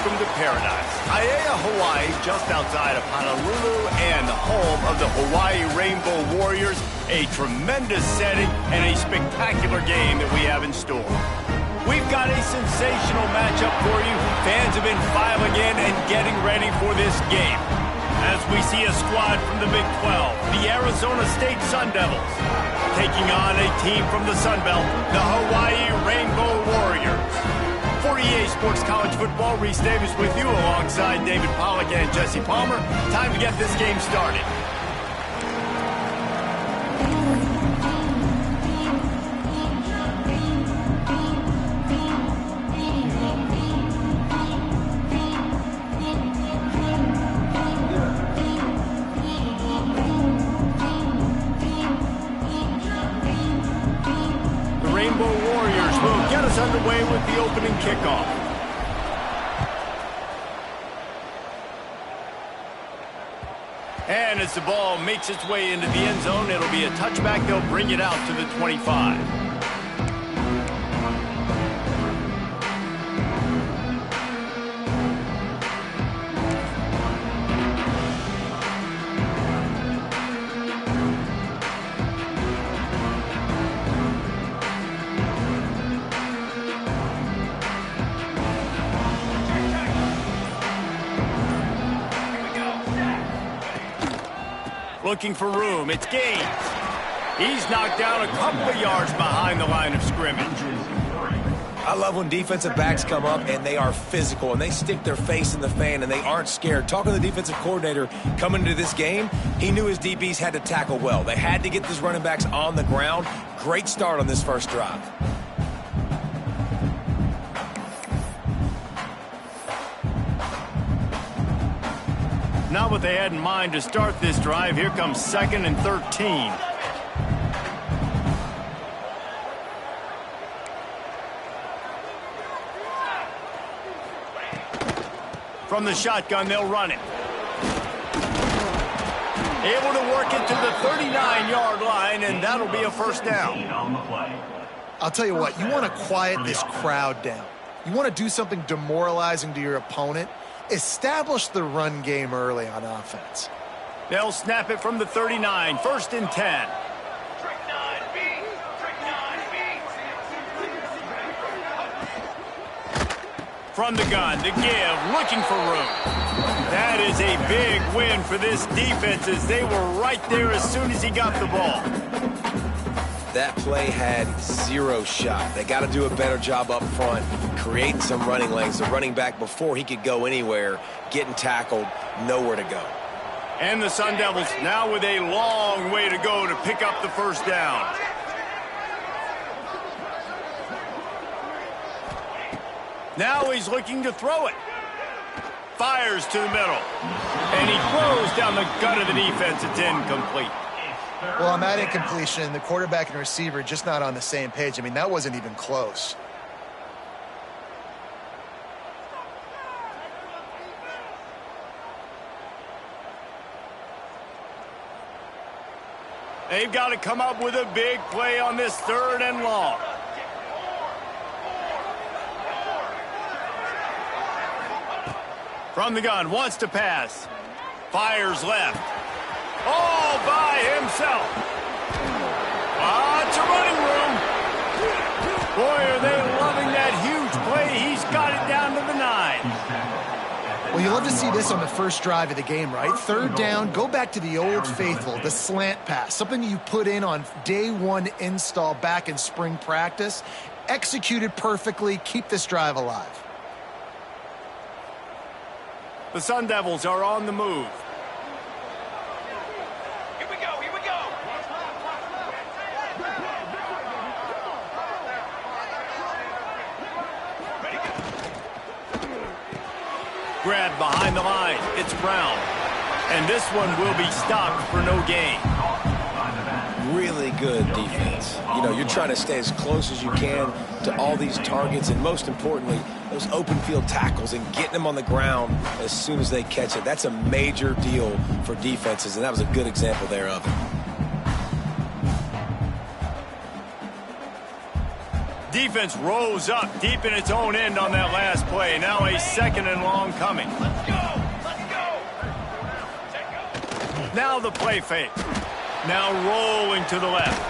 welcome to paradise. Aiea, Hawaii, just outside of Honolulu and the home of the Hawaii Rainbow Warriors. A tremendous setting and a spectacular game that we have in store. We've got a sensational matchup for you. Fans have been filing in and getting ready for this game. As we see a squad from the Big 12, the Arizona State Sun Devils, taking on a team from the Sun Belt, the Hawaii Rainbow Warriors. For EA Sports College Football, Reese Davis with you alongside David Pollack and Jesse Palmer. Time to get this game started. Underway with the opening kickoff. And as the ball makes its way into the end zone, it'll be a touchback. They'll bring it out to the 25. Looking for room, it's Gaines. He's knocked down a couple of yards behind the line of scrimmage. I love when defensive backs come up and they are physical and they stick their face in the fan and they aren't scared. Talking to the defensive coordinator coming into this game, he knew his DBs had to tackle well. They had to get these running backs on the ground. Great start on this first drive. Not what they had in mind to start this drive. Here comes 2nd and 13. From the shotgun, they'll run it. Able to work it to the 39-yard line, and that'll be a first down. I'll tell you what, you want to quiet this crowd down. You want to do something demoralizing to your opponent. Establish the run game early on offense. They'll snap it from the 39, 1st and 10. From the gun, to give, looking for room. That is a big win for this defense as they were right there as soon as he got the ball. That play had zero shot. They got to do a better job up front, creating some running lanes. The running back, before he could go anywhere, getting tackled, nowhere to go. And the Sun Devils now with a long way to go to pick up the first down. Now he's looking to throw it. Fires to the middle. And he throws down the gut of the defense. It's incomplete. Well, on that incompletion, the quarterback and receiver just not on the same page. I mean, that wasn't even close. They've got to come up with a big play on this 3rd and long. From the gun, wants to pass. Fires left. All by himself. It's a running room. Boy, are they loving that huge play. He's got it down to the 9. Well, you love to see this on the first drive of the game, right? 3rd down, go back to the old faithful, the slant pass, something you put in on day 1 install back in spring practice. Executed perfectly, keep this drive alive. The Sun Devils are on the move. Grabbed behind the line. It's Brown. And this one will be stopped for no gain. Really good defense. You know, you're trying to stay as close as you can to all these targets, and most importantly, those open field tackles and getting them on the ground as soon as they catch it. That's a major deal for defenses, and that was a good example there of it. Defense rose up deep in its own end on that last play. Now a second and long coming. Let's go! Now the play fake. Now rolling to the left.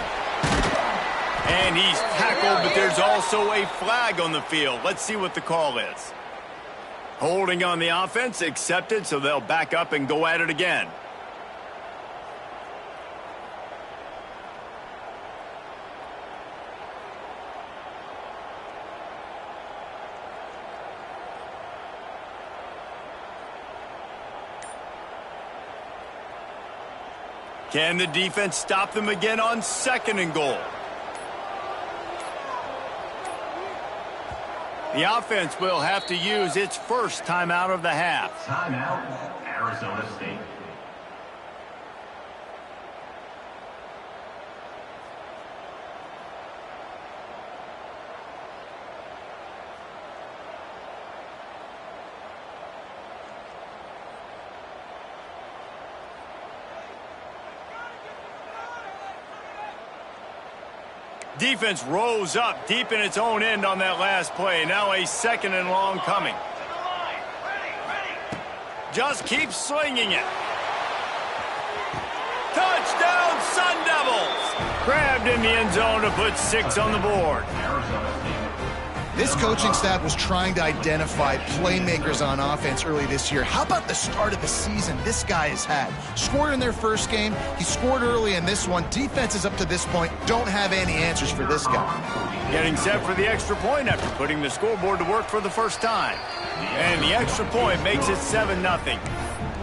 And he's tackled, but there's also a flag on the field. Let's see what the call is. Holding on the offense, accepted, so they'll back up and go at it again. Can the defense stop them again on second and goal? The offense will have to use its first timeout of the half. Timeout, Arizona State. Defense rose up deep in its own end on that last play. Now a second and long coming. Just keep slinging it. Touchdown, Sun Devils! Grabbed in the end zone to put 6 on the board. This coaching staff was trying to identify playmakers on offense early this year. How about the start of the season this guy has had? Scored in their first game. He scored early in this one. Defenses up to this point don't have any answers for this guy. Getting set for the extra point after putting the scoreboard to work for the first time. And the extra point makes it 7-0.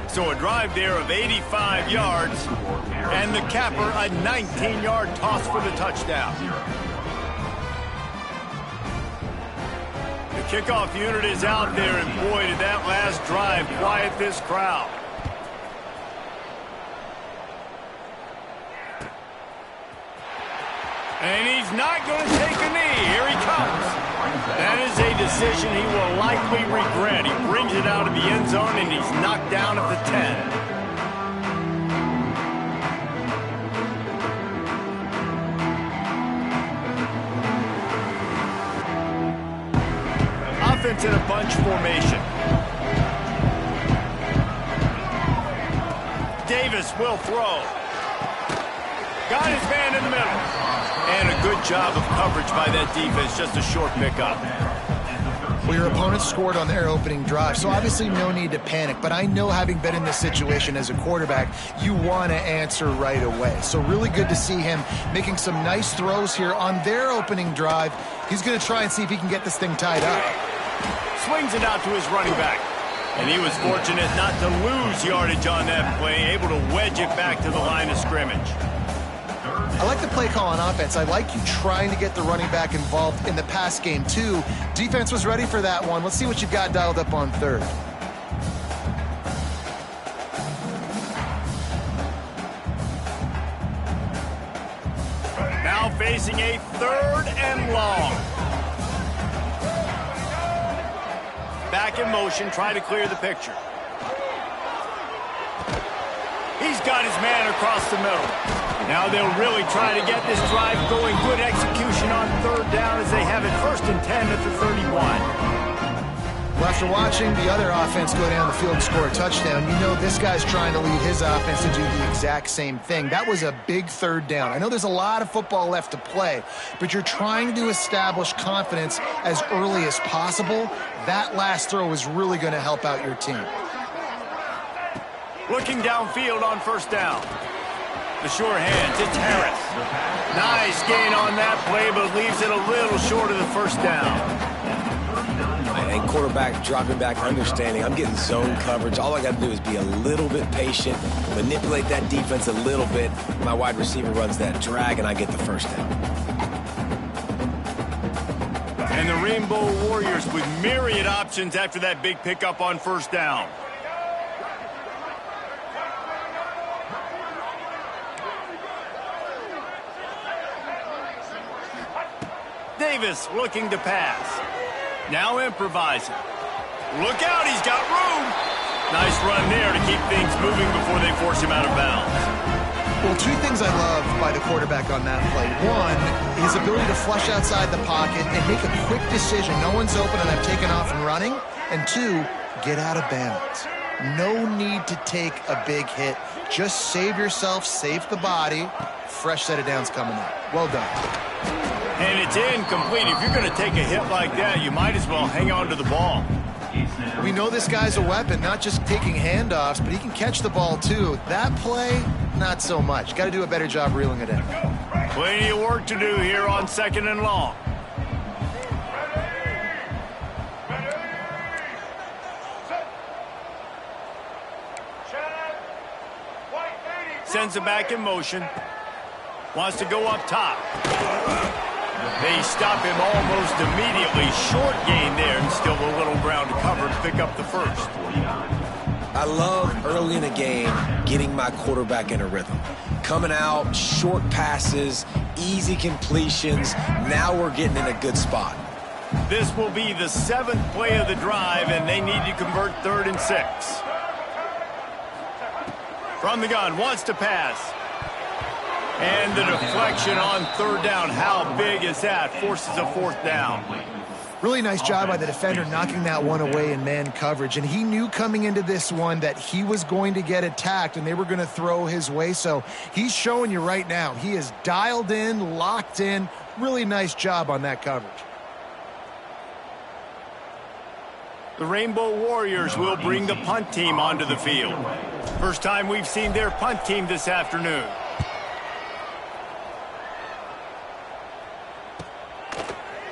So a drive there of 85 yards. And the capper, a 19-yard toss for the touchdown. The kickoff unit is out there, and boy, did that last drive quiet this crowd. And he's not going to take a knee. Here he comes. That is a decision he will likely regret. He brings it out of the end zone, and he's knocked down at the 10. Offense in a bunch formation. Davis will throw. Got his man in the middle. And a good job of coverage by that defense. Just a short pickup. Well, your opponent scored on their opening drive, so obviously no need to panic. But I know, having been in this situation as a quarterback, you want to answer right away. So really good to see him making some nice throws here on their opening drive. He's going to try and see if he can get this thing tied up. Swings it out to his running back. And he was fortunate not to lose yardage on that play, able to wedge it back to the line of scrimmage. I like the play call on offense. I like you trying to get the running back involved in the pass game, too. Defense was ready for that one. Let's see what you've got dialed up on third. Now facing a third and long. Back in motion, try to clear the picture. He's got his man across the middle. Now they'll really try to get this drive going. Good execution on third down as they have it 1st and 10 at the 31. Well, after watching the other offense go down the field and score a touchdown, you know this guy's trying to lead his offense to do the exact same thing. That was a big third down. I know there's a lot of football left to play, but you're trying to establish confidence as early as possible. That last throw is really going to help out your team. Looking downfield on 1st down. The sure hands, it's Harris. Nice gain on that play, but leaves it a little short of the 1st down. And quarterback dropping back, understanding I'm getting zone coverage. All I got to do is be a little bit patient, manipulate that defense a little bit. My wide receiver runs that drag, and I get the 1st down. And the Rainbow Warriors with myriad options after that big pickup on 1st down. Davis looking to pass. Now improvising. Look out, he's got room. Nice run there to keep things moving before they force him out of bounds. Well, 2 things I love by the quarterback on that play. One his ability to flush outside the pocket and make a quick decision. No one's open and I'm taking off and running. And 2, get out of bounds. No need to take a big hit. Just save yourself, save the body. Fresh set of downs coming up. Well done. And it's incomplete. If you're going to take a hit like that, you might as well hang on to the ball. We know this guy's a weapon, not just taking handoffs, but he can catch the ball too. That play, not so much. Got to do a better job reeling it in. Plenty of work to do here on 2nd and long. Sends it back in motion. Wants to go up top. They stop him almost immediately. Short gain there and still a little ground to cover to pick up the first. I love early in a game getting my quarterback in a rhythm. Coming out, short passes, easy completions. Now we're getting in a good spot. This will be the 7th play of the drive, and they need to convert 3rd and 6. From the gun, wants to pass. And the deflection on 3rd down. How big is that? Forces a 4th down. Really nice job by the defender knocking that one away in man coverage. And he knew coming into this one that he was going to get attacked and they were going to throw his way. So he's showing you right now. He is dialed in, locked in. Really nice job on that coverage. The Rainbow Warriors will bring the punt team onto the field. First time we've seen their punt team this afternoon.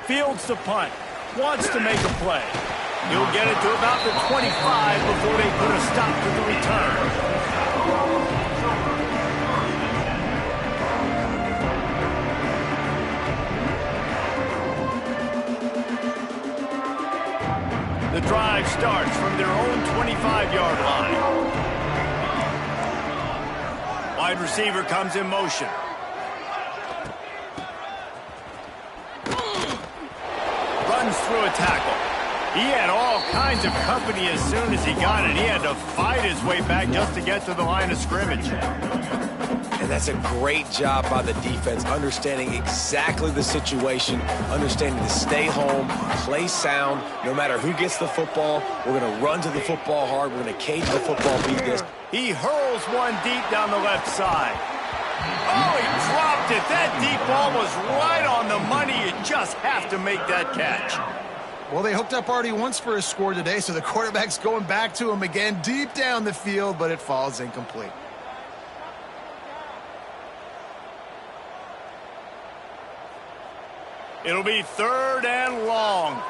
Fields the punt. Wants to make a play. He'll get it to about the 25 before they put a stop to the return. The drive starts from their own 25-yard line. Wide receiver comes in motion. Runs through a tackle. He had all kinds of company as soon as he got it. He had to fight his way back just to get to the line of scrimmage. And that's a great job by the defense, understanding exactly the situation, understanding to stay home, play sound. No matter who gets the football, we're going to run to the football hard. We're going to cage the football, beat this. He hurls one deep down the left side. Oh, he dropped it. That deep ball was right on the money. You just have to make that catch. Well, they hooked up already once for a score today, so the quarterback's going back to him again deep down the field, but it falls incomplete. It'll be 3rd and long.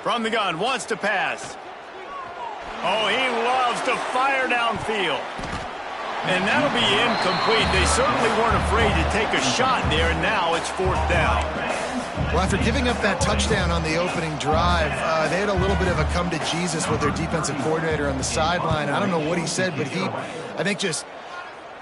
From the gun, wants to pass. Oh, he loves to fire downfield. And that'll be incomplete. They certainly weren't afraid to take a shot there, and now it's 4th down. Well, after giving up that touchdown on the opening drive, they had a little bit of a come to Jesus with their defensive coordinator on the sideline. I don't know what he said, but he, I think, just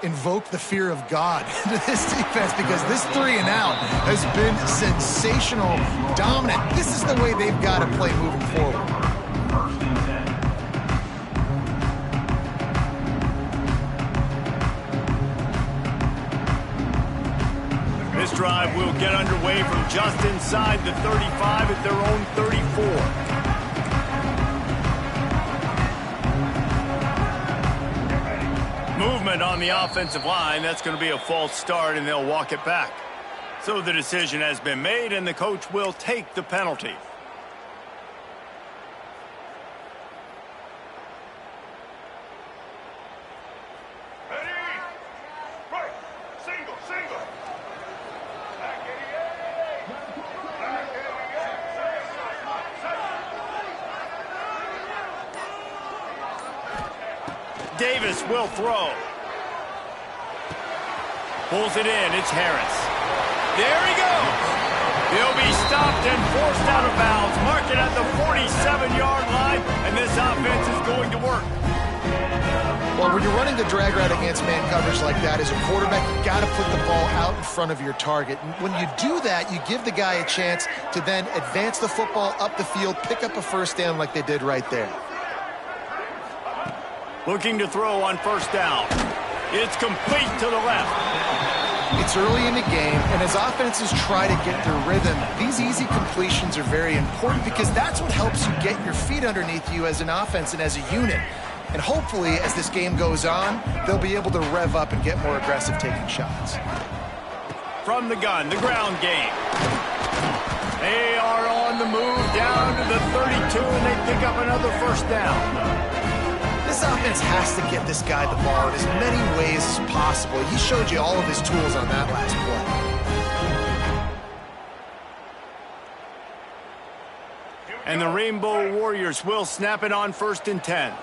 invoked the fear of God into this defense, because this 3 and out has been sensational, dominant. This is the way they've got to play moving forward. This drive will get underway from just inside the 35 at their own 34. Movement on the offensive line. That's going to be a false start, and they'll walk it back. So the decision has been made, and the coach will take the penalty. Davis will throw. Pulls it in. It's Harris. There he goes. He'll be stopped and forced out of bounds. Mark it at the 47-yard line, and this offense is going to work. Well, when you're running the drag route against man coverage like that, as a quarterback, you got to put the ball out in front of your target. And when you do that, you give the guy a chance to then advance the football up the field, pick up a first down like they did right there. Looking to throw on first down. It's complete to the left. It's early in the game, and as offenses try to get their rhythm, these easy completions are very important because that's what helps you get your feet underneath you as an offense and as a unit. And hopefully, as this game goes on, they'll be able to rev up and get more aggressive taking shots. From the gun, the ground game. They are on the move down to the 32, and they pick up another first down. This offense has to get this guy the ball in as many ways as possible. He showed you all of his tools on that last play. And the Rainbow Warriors will snap it on 1st and 10.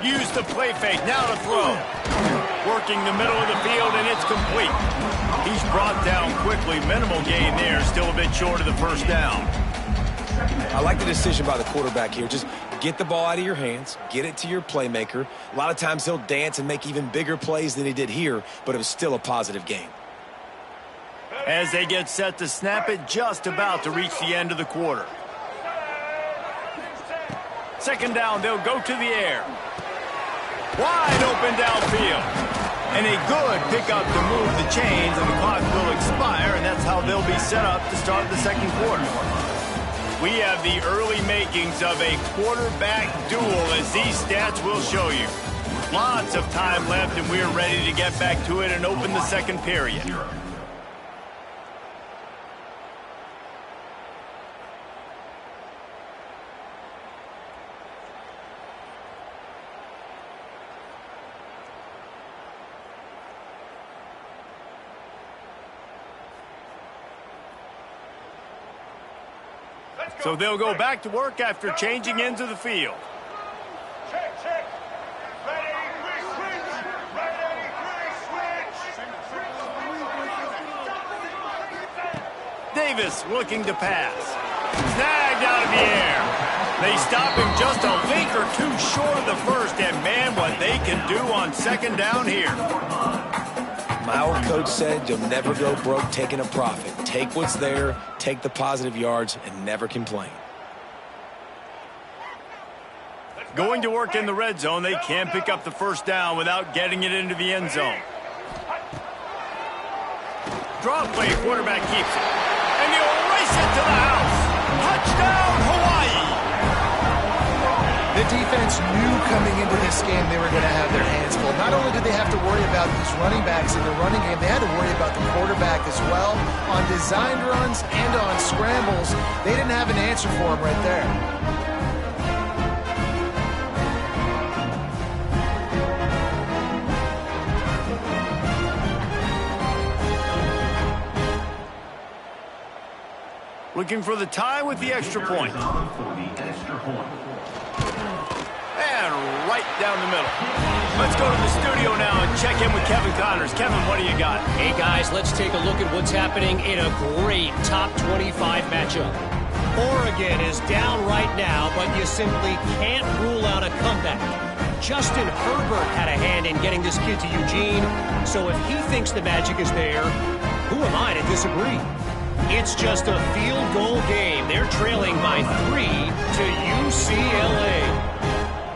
Use the play fake, now to throw. Working the middle of the field, and it's complete. He's brought down quickly. Minimal gain there, still a bit short of the first down. I like the decision by the quarterback here. Just get the ball out of your hands, get it to your playmaker. A lot of times he'll dance and make even bigger plays than he did here, but it was still a positive game. As they get set to snap it, just about to reach the end of the quarter. 2nd down, they'll go to the air. Wide open downfield. And a good pickup to move the chains, and the clock will expire, and that's how they'll be set up to start the 2nd quarter. We have the early makings of a quarterback duel, as these stats will show you. Lots of time left, and we're ready to get back to it and open the 2nd period. So they'll go back to work after changing into the field. Check. Ready, switch. Davis looking to pass. Snagged out of the air. They stop him just a link or two short of the first, and man, what they can do on 2nd down here. My old coach said you'll never go broke taking a profit. Take what's there, take the positive yards, and never complain. Going to work in the red zone. They can't pick up the first down without getting it into the end zone. Draw play, quarterback keeps it. And he'll race it to the house. Touchdown, Hawaii! The defense knew coming into this game they were going to have their hands full. Not only did they have to worry about these running backs in the running game, they had to worry about the quarterback as well. On designed runs and on scrambles, they didn't have an answer for him right there. Looking for the tie with the extra point. And right down the middle. Let's go to the studio now and check in with Kevin Connors. Kevin, what do you got? Hey, guys, let's take a look at what's happening in a great top 25 matchup. Oregon is down right now, but you simply can't rule out a comeback. Justin Herbert had a hand in getting this kid to Eugene, so if he thinks the magic is there, who am I to disagree? It's just a field goal game. They're trailing by 3 to UCLA.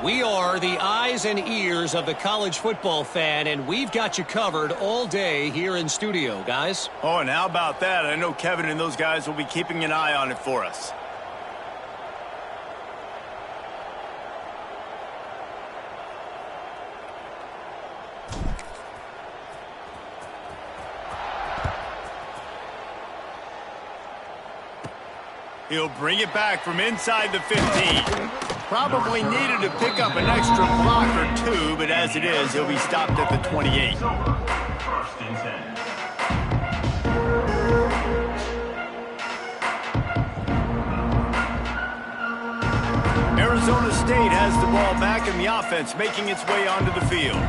We are the eyes and ears of the college football fan, and we've got you covered all day here in studio, guys. Oh, and how about that? I know Kevin and those guys will be keeping an eye on it for us. He'll bring it back from inside the 15. Probably needed to pick up an extra block or two, but as it is, he'll be stopped at the 28. 1st and 10. Arizona State has the ball back in the offense, making its way onto the field.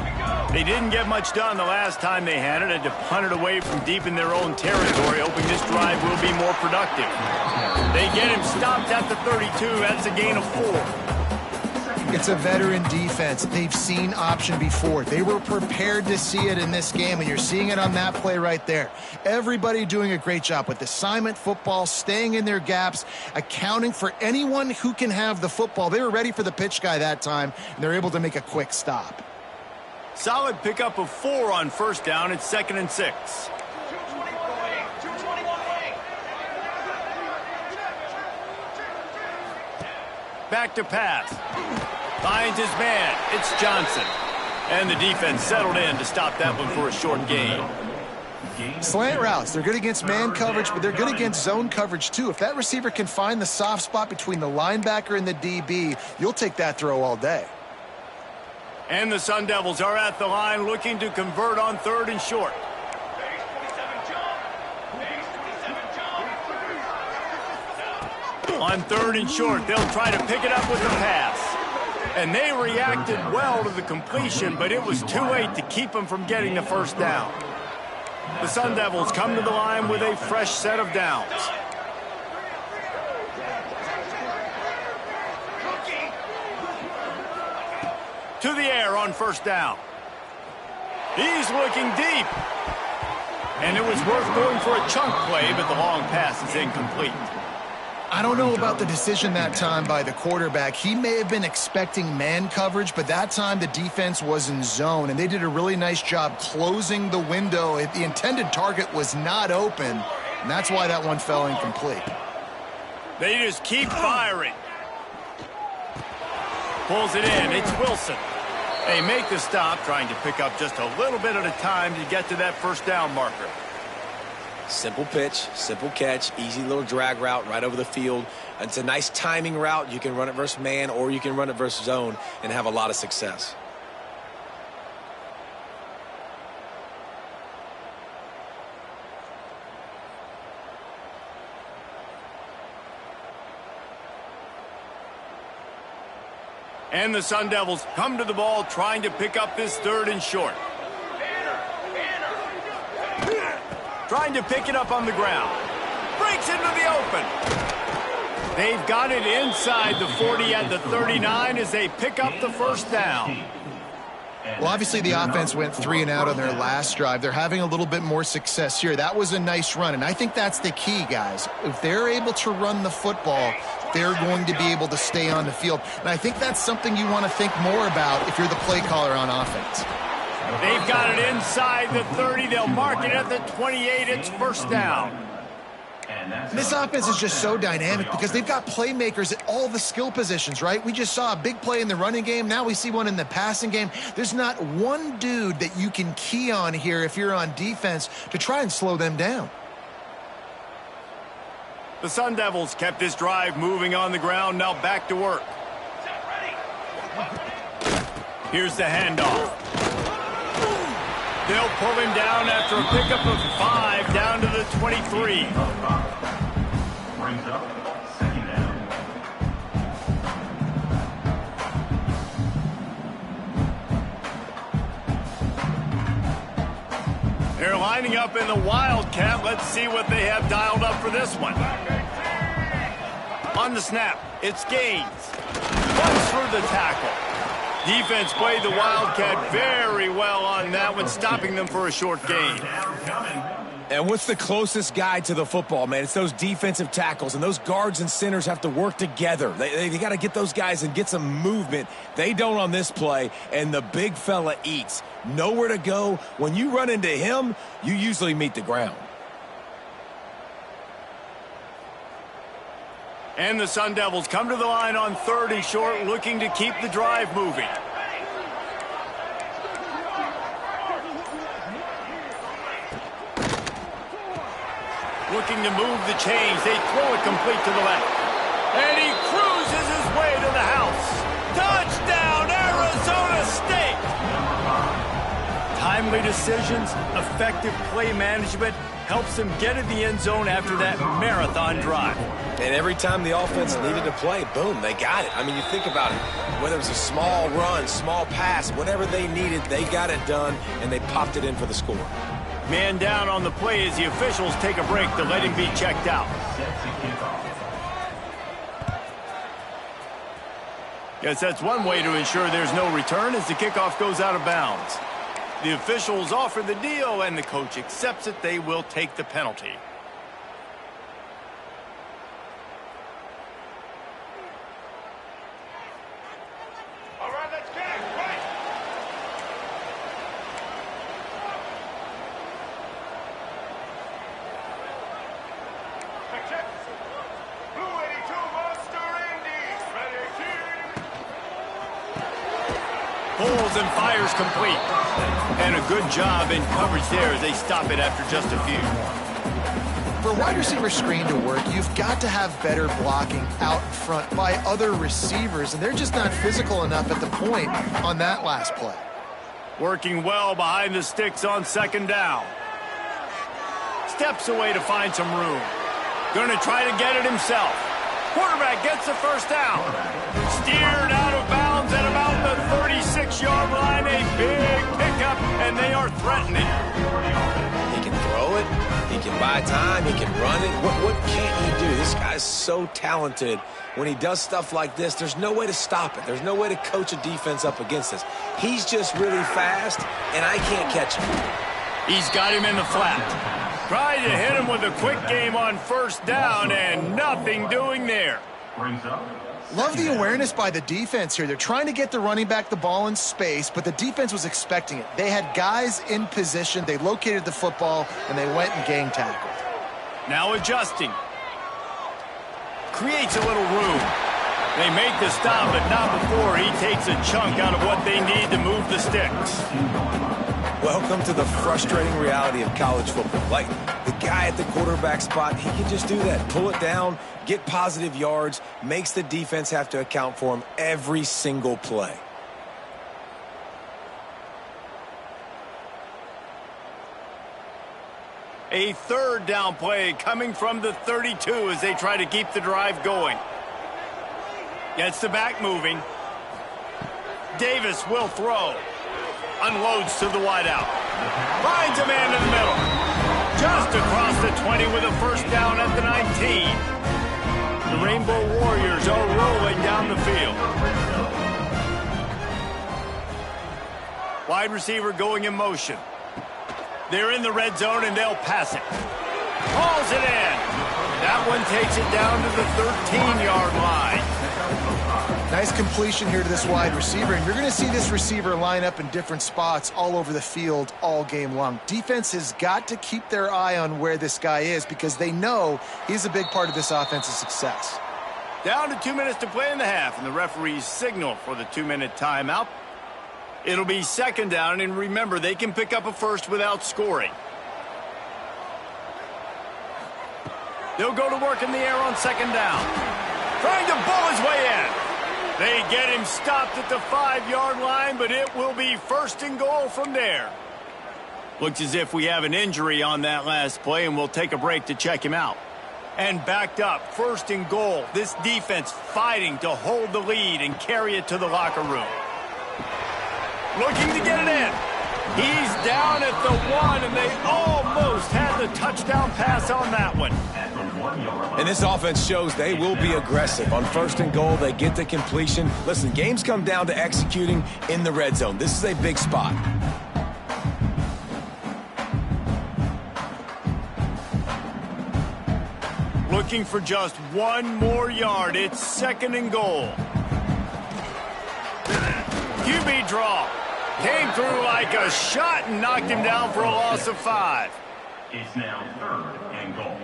They didn't get much done the last time they had it. Had to punt it away from deep in their own territory, hoping this drive will be more productive. They get him stopped at the 32. That's a gain of 4. It's a veteran defense. They've seen option before. They were prepared to see it in this game, and you're seeing it on that play right there. Everybody doing a great job with assignment football, staying in their gaps, accounting for anyone who can have the football. They were ready for the pitch guy that time, and they're able to make a quick stop. Solid pickup of 4 on first down. It's 2nd and 6. Back to pass. Finds his man. It's Johnson. And the defense settled in to stop that one for a short gain. Slant routes, they're good against man coverage, but they're good against zone coverage too. If that receiver can find the soft spot between the linebacker and the DB, you'll take that throw all day. And the Sun Devils are at the line looking to convert on 3rd and short. On 3rd and short, they'll try to pick it up with the pass. And they reacted well to the completion, but it was too late to keep them from getting the first down. The Sun Devils come to the line with a fresh set of downs. To the air on first down. He's looking deep. And it was worth going for a chunk play, but the long pass is incomplete. I don't know about the decision that time by the quarterback. He may have been expecting man coverage, but that time the defense was in zone, and they did a really nice job closing the window. The intended target was not open, and that's why that one fell incomplete. They just keep firing. Pulls it in. It's Wilson. They make the stop, trying to pick up just a little bit at a time to get to that first down marker. Simple pitch, simple catch, easy little drag route right over the field. It's a nice timing route. You can run it versus man or you can run it versus zone and have a lot of success. And the Sun Devils come to the ball trying to pick up this 3rd and short. Trying to pick it up on the ground. Breaks into the open. They've got it inside the 40 at the 39 as they pick up the first down. Well, obviously the offense went 3 and out on their last drive. They're having a little bit more success here. That was a nice run, and I think that's the key, guys. If they're able to run the football, they're going to be able to stay on the field. And I think that's something you want to think more about if you're the play caller on offense. They've got it inside the 30. They'll mark it at the 28. It's first down. This offense is just so dynamic because they've got playmakers at all the skill positions, right? We just saw a big play in the running game. Now we see one in the passing game. There's not one dude that you can key on here if you're on defense to try and slow them down. The Sun Devils kept this drive moving on the ground. Now back to work. Here's the handoff. They'll pull him down after a pickup of 5 down to the 23. Brings up 2nd down. They're lining up in the Wildcat. Let's see what they have dialed up for this one. On the snap, it's Gaines. Runs through the tackle. Defense played the Wildcat very well on that one, stopping them for a short gain. And what's the closest guy to the football, man? It's those defensive tackles, and those guards and centers have to work together. They got to get those guys and get some movement. They don't on this play, and the big fella eats. Nowhere to go. When you run into him, you usually meet the ground. And the Sun Devils come to the line on 3rd and short, looking to keep the drive moving. Looking to move the chains. They throw it complete to the left. And he cruises his way to the house. Touchdown, Arizona State! Timely decisions, effective play management helps them get in the end zone after that marathon drive. And every time the offense needed to play, boom, they got it. I mean, you think about it. Whether it was a small run, small pass, whatever they needed, they got it done, and they popped it in for the score. Man down on the play as the officials take a break to let him be checked out. Set to kick off. Guess that's one way to ensure there's no return as the kickoff goes out of bounds. The officials offer the deal, and the coach accepts it. They will take the penalty. All right, let's get it. Right. Check, check. Blue 82 Monster Indies. Ready, kid. Pulls and fires complete. And a good job in coverage there as they stop it after just a few. For a wide receiver screen to work, you've got to have better blocking out in front by other receivers, and they're just not physical enough at the point on that last play. Working well behind the sticks on second down. Steps away to find some room. Going to try to get it himself. Quarterback gets the first down. Steered out of bounds at about the 36-yard line. A big pickup, and they are threatening. He can throw it. He can buy time. He can run it. What can't he do? This guy's so talented. When he does stuff like this, there's no way to stop it. There's no way to coach a defense up against this. He's just really fast, and I can't catch him. He's got him in the flat. Tried to hit him with a quick game on first down, and nothing doing there. Brings up. Love the awareness by the defense here. They're trying to get the running back the ball in space, but the defense was expecting it. They had guys in position. They located the football, and they went and gang tackled. Now adjusting. Creates a little room. They make the stop, but not before he takes a chunk out of what they need to move the sticks. Welcome to the frustrating reality of college football. Like, the guy at the quarterback spot, he can just do that. Pull it down, get positive yards, makes the defense have to account for him every single play. A third down play coming from the 32 as they try to keep the drive going. Gets the back moving. Davis will throw. Unloads to the wideout. Finds a man in the middle. Just across the 20 with a first down at the 19. The Rainbow Warriors are rolling down the field. Wide receiver going in motion. They're in the red zone, and they'll pass it. Hauls it in. That one takes it down to the 13-yard line. Nice completion here to this wide receiver, and you're going to see this receiver line up in different spots all over the field all game long. Defense has got to keep their eye on where this guy is because they know he's a big part of this offense's success. Down to 2 minutes to play in the half, and the referees signal for the 2-minute timeout. It'll be second down, and remember, they can pick up a first without scoring. They'll go to work in the air on second down. Trying to bull his way in. They get him stopped at the 5-yard line, but it will be first and goal from there. Looks as if we have an injury on that last play, and we'll take a break to check him out. And backed up, first and goal. This defense fighting to hold the lead and carry it to the locker room. Looking to get it in. He's down at the 1, and they almost had the touchdown pass on that one. And this offense shows they will be aggressive. On first and goal, they get the completion. Listen, games come down to executing in the red zone. This is a big spot. Looking for just one more yard. It's second and goal. QB draw. Came through like a shot and knocked him down for a loss of 5. It's now third and goal.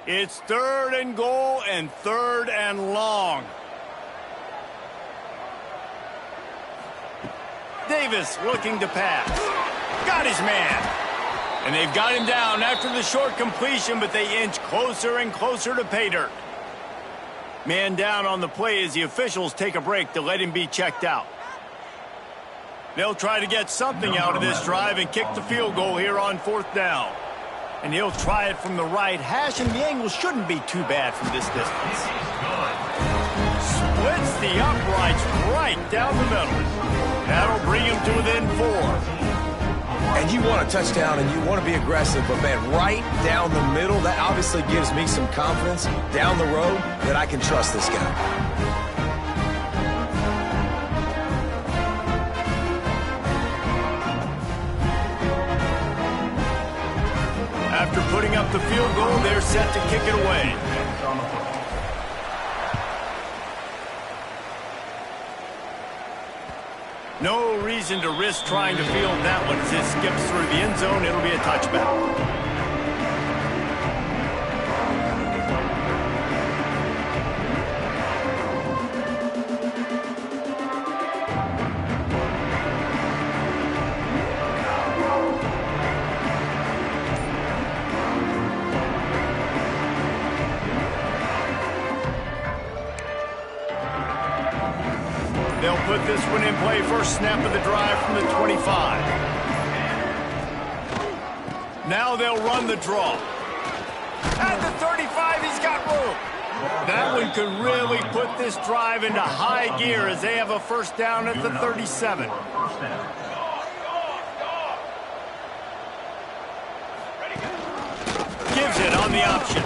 It's third and goal and third and long. Davis looking to pass. Got his man. And they've got him down after the short completion, but they inch closer and closer to pay dirt. Man down on the play as the officials take a break to let him be checked out. They'll try to get something out of this drive and kick the field goal here on fourth down. And he'll try it from the right hash, and the angle shouldn't be too bad from this distance. the uprights right down the middle. That'll bring him to within 4. And you want a touchdown and you want to be aggressive, but man, right down the middle, that obviously gives me some confidence down the road that I can trust this guy. After putting up the field goal, they're set to kick it away. No reason to risk trying to field that one. As it skips through the end zone, it'll be a touchback. They'll put this one in play. First snap of the drive from the 25. Now they'll run the draw. At the 35, he's got room. That one could really put this drive into high gear as they have a first down at the 37. Gives it on the option.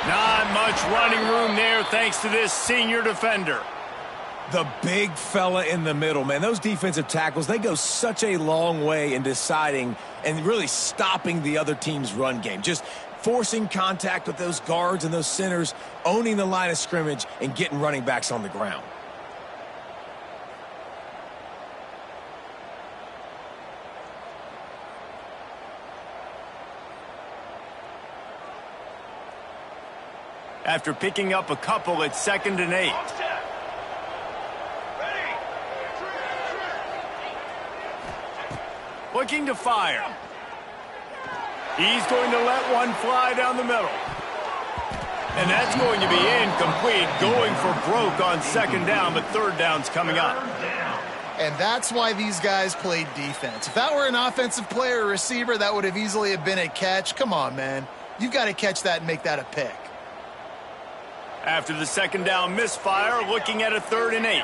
Not much running room there thanks to this senior defender. The big fella in the middle, man. Those defensive tackles, they go such a long way in deciding and really stopping the other team's run game. Just forcing contact with those guards and those centers, owning the line of scrimmage, and getting running backs on the ground. After picking up a couple at 2nd and 8. Looking to fire. He's going to let one fly down the middle. And that's going to be incomplete, going for broke on 2nd down, but 3rd down's coming up. And that's why these guys played defense. If that were an offensive player or receiver, that would have easily have been a catch. Come on, man. You've got to catch that and make that a pick. After the 2nd down misfire, looking at a 3rd and 8.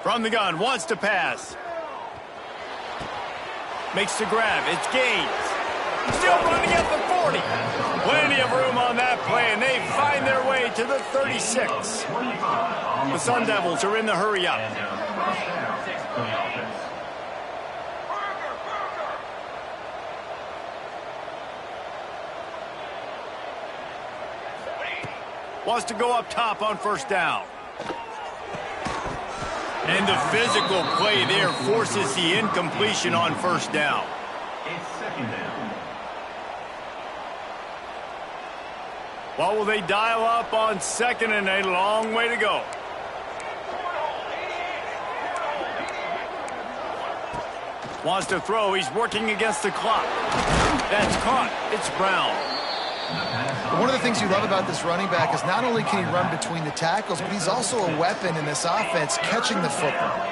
From the gun, wants to pass. Makes the grab, it's Gaines. Still running at the 40. Plenty of room on that play, and they find their way to the 36. The Sun Devils are in the hurry-up. Wants to go up top on 1st down. And the physical play there forces the incompletion on 1st down. It's 2nd down. What will they dial up on 2nd and 8? A long way to go. Wants to throw. He's working against the clock. That's caught. It's Brown. One of the things you love about this running back is not only can he run between the tackles, but he's also a weapon in this offense, catching the football.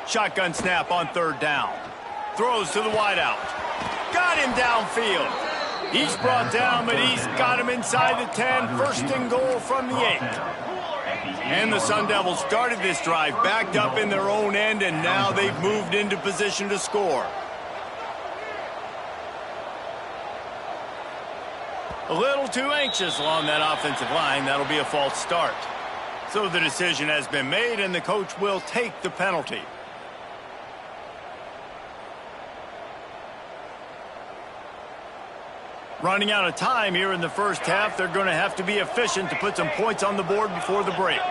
Shotgun snap on 3rd down. Throws to the wideout. Got him downfield. He's brought down, but he's got him inside the 10. 1st and goal from the 8. And the Sun Devils started this drive backed up in their own end, and now they've moved into position to score. A little too anxious along that offensive line. That'll be a false start. So the decision has been made, and the coach will take the penalty. Running out of time here in the 1st half. They're going to have to be efficient to put some points on the board before the break.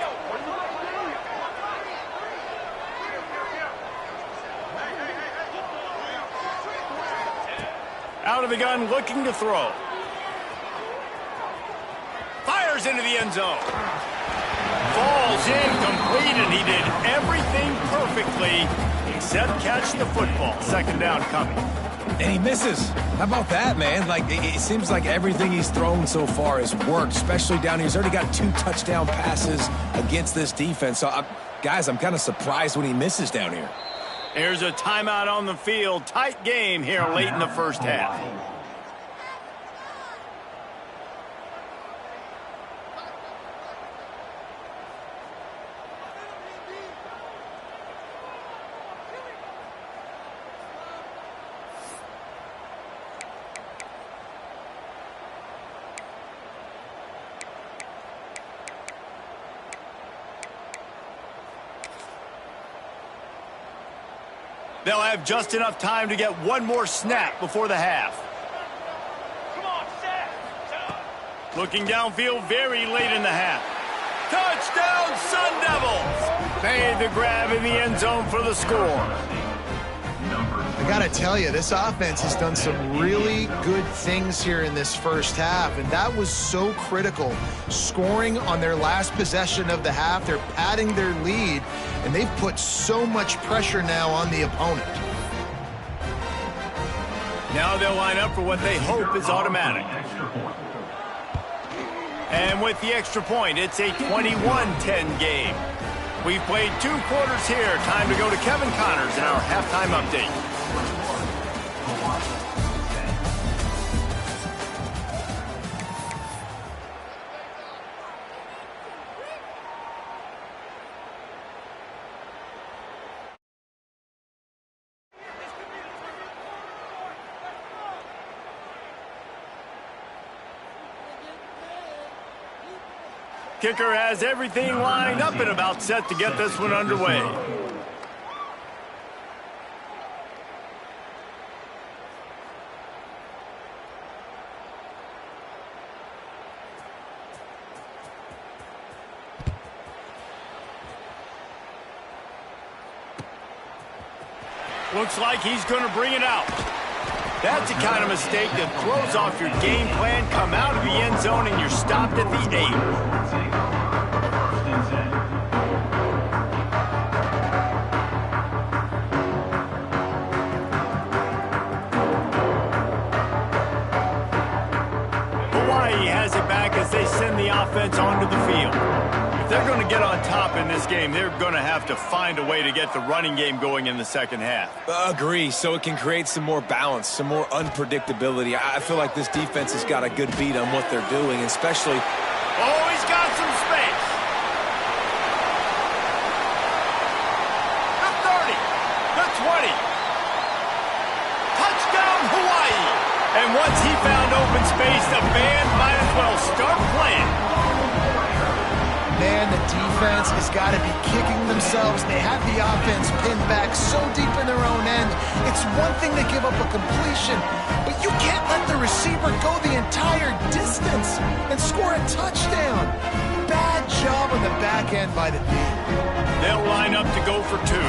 Out of the gun, looking to throw. Fires into the end zone. Falls incomplete, and he did everything perfectly except catch the football. 2nd down coming. And he misses. How about that, man? Like, it seems like everything he's thrown so far has worked, especially down here. He's already got 2 touchdown passes against this defense. So, guys, I'm kind of surprised when he misses down here. Here's a timeout on the field. Tight game here late in the first half. They'll have just enough time to get one more snap before the half. Come on, set. Looking downfield very late in the half. Touchdown, Sun Devils! Made the grab in the end zone for the score. I got to tell you, this offense has done some really good things here in this first half, and that was so critical. Scoring on their last possession of the half, they're padding their lead, and they've put so much pressure now on the opponent. Now they'll line up for what they hope is automatic. And with the extra point, it's a 21-10 game. We've played 2 quarters here. Time to go to Kevin Connors in our halftime update. Kicker has everything lined up and about set to get this one underway. Looks like he's going to bring it out. That's the kind of mistake that throws off your game plan. Come out of the end zone and you're stopped at the 8. Hawaii has it back as they send the offense onto the field. If they're going to get on top in this game, they're going to have to find a way to get the running game going in the second half. Agree, so it can create some more balance, some more unpredictability. I feel like this defense has got a good beat on what they're doing, especially... Oh, he's got some space. The 30, the 20. Touchdown, Hawaii. And once he found open space, the band might as well start playing. Man, the defense has got to be kicking themselves. They have the offense pinned back so deep in their own end. It's one thing to give up a completion, but you can't let the receiver go the entire distance and score a touchdown. Bad job on the back end by the D. They'll line up to go for 2.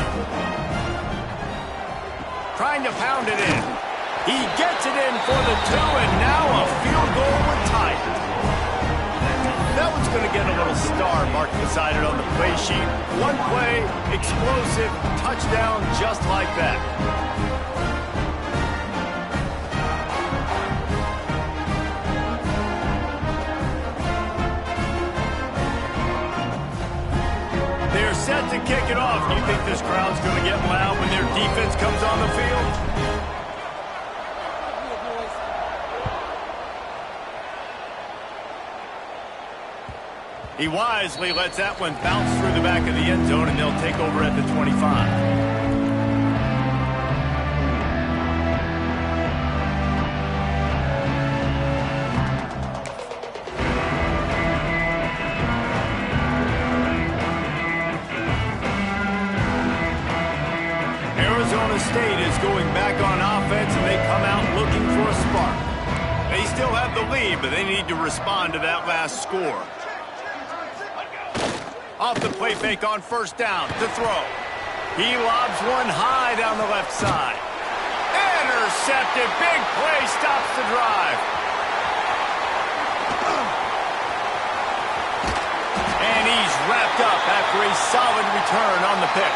Trying to pound it in. He gets it in for the 2, and now a field goal would tie it. That one's going to get a little star mark beside it on the play sheet. One play, explosive, touchdown just like that. They're set to kick it off. Do you think this crowd's going to get loud when their defense comes on the field? He wisely lets that one bounce through the back of the end zone, and they'll take over at the 25. Arizona State is going back on offense, and they come out looking for a spark. They still have the lead, but they need to respond to that last score. Off the play fake on first down to throw. He lobs one high down the left side. Intercepted. Big play stops the drive. And he's wrapped up after a solid return on the pick.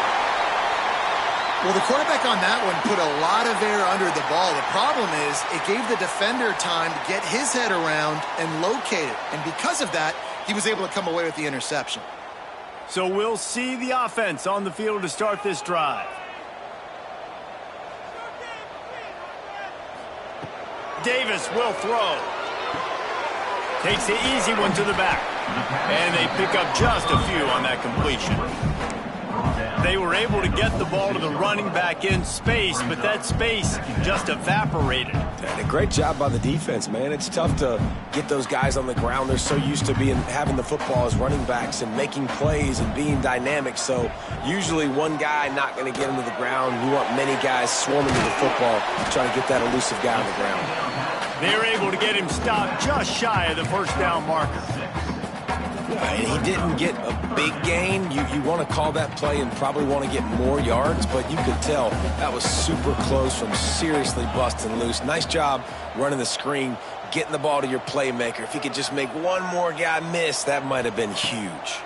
Well, the quarterback on that one put a lot of air under the ball. The problem is it gave the defender time to get his head around and locate it. And because of that, he was able to come away with the interception. So we'll see the offense on the field to start this drive. Davis will throw. Takes the easy one to the back. And they pick up just a few on that completion. They were able to get the ball to the running back in space, but that space just evaporated. And a great job by the defense, man. It's tough to get those guys on the ground. They're so used to having the football as running backs and making plays and being dynamic. So usually one guy not going to get into the ground. You want many guys swarming to the football, trying to get that elusive guy on the ground. They were able to get him stopped just shy of the first down marker. And he didn't get a big gain. You want to call that play and probably want to get more yards, but you could tell that was super close from seriously busting loose. Nice job running the screen, getting the ball to your playmaker. If he could just make one more guy miss, that might have been huge.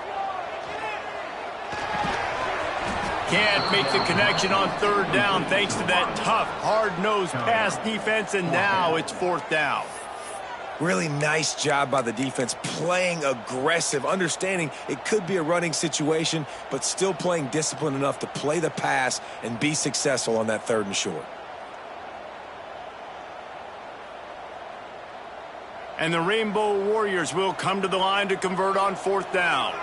Can't make the connection on third down thanks to that tough, hard-nosed pass defense, and now it's fourth down. Really nice job by the defense, playing aggressive, understanding it could be a running situation, but still playing disciplined enough to play the pass and be successful on that third and short. And the Rainbow Warriors will come to the line to convert on fourth down.